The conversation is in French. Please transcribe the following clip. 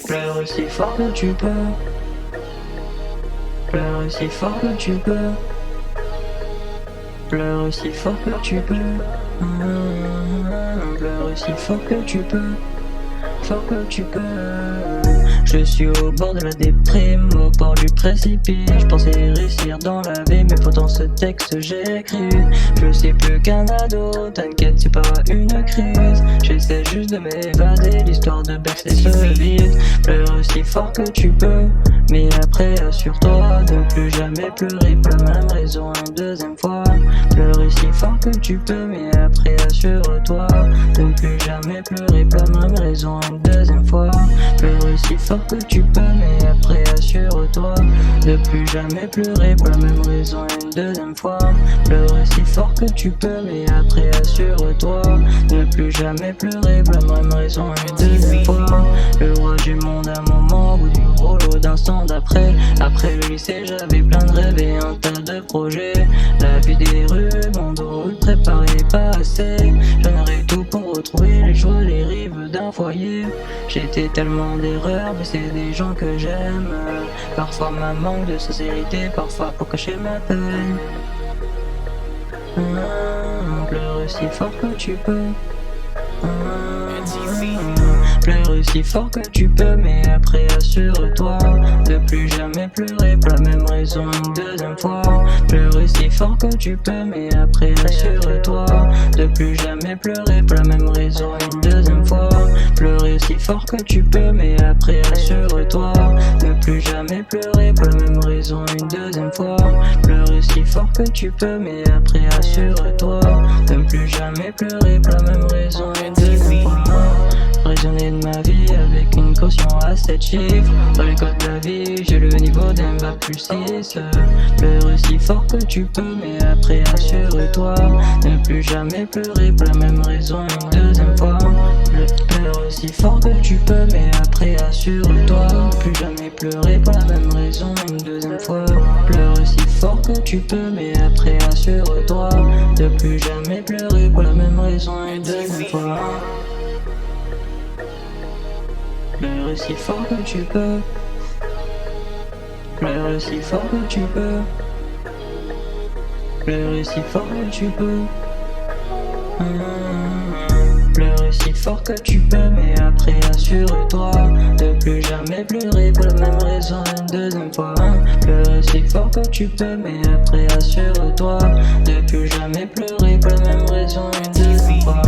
Pleure aussi fort que tu peux. Pleure aussi fort que tu peux. Pleure aussi fort que tu peux. Pleure aussi fort que tu peux. Fort que tu peux. Je suis au bord de la déprime, au bord du précipice. Je pensais réussir dans la vie, mais pourtant ce texte j'ai écrit. Je sais plus qu'un ado, t'inquiète c'est pas une crise. J'essaie juste de m'évader, l'histoire de bercer ce vide. Pleure aussi fort que tu peux, mais après assure-toi de ne plus jamais pleurer pour la même raison une deuxième fois. Pleure aussi fort que tu peux, mais après assure-toi de ne plus jamais pleurer pour la même raison une deuxième fois. Pleure aussi fort que tu peux, mais après assure-toi de plus jamais pleurer pour la même raison une deuxième fois. Pleure aussi fort que tu peux, mais après assure-toi de ne plus jamais pleurer pour la même raison une deuxième fois. Le roi du monde à un moment, au bout du rouleau d'instant d'après. Après le lycée j'avais plein de rêves et un tas de projets. La vie des rues, mon dos le préparait pas assez. J'en aurais tout pour retrouver les joies, les rives d'un foyer. J'étais tellement d'erreurs, mais c'est des gens que j'aime. Parfois ma manque de sincérité, parfois pour cacher ma peine. Pleure aussi fort que tu peux. Pleure aussi fort que tu peux, mais après assure-toi de plus jamais pleurer pour la même raison une deuxième fois. Pleure aussi fort que tu peux, mais après assure-toi de plus jamais pleurer pour la même raison une deuxième fois. Pleure aussi fort que tu peux, mais après assure-toi de plus jamais pleurer pour la même raison une deuxième fois. Pleure aussi fort que tu peux, mais après assure-toi de ne plus jamais pleurer pour la même raison une deuxième fois. Raisonner de ma vie avec une caution à 7 chiffres. Dans les codes de la vie, j'ai le niveau d'un bac plus 6. Pleure aussi fort que tu peux, mais après assure-toi ne plus jamais pleurer pour la même raison une deuxième fois. Pleure aussi fort que tu peux, mais après assure-toi ne plus jamais pleurer pour la même raison une deuxième fois. Pleure aussi fort que tu peux, mais après assure-toi de plus jamais pleurer pour la même raison une deuxième fois. Pleure aussi fort que tu peux. Pleure aussi fort que tu peux. Pleure aussi fort que tu peux. Pleure aussi fort que tu peux, mais après assure-toi de plus jamais pleurer pour la même raison une deuxième fois. Pleure aussi fort que tu peux, mais après assure-toi de plus jamais pleurer pour la même raison une deuxième fois.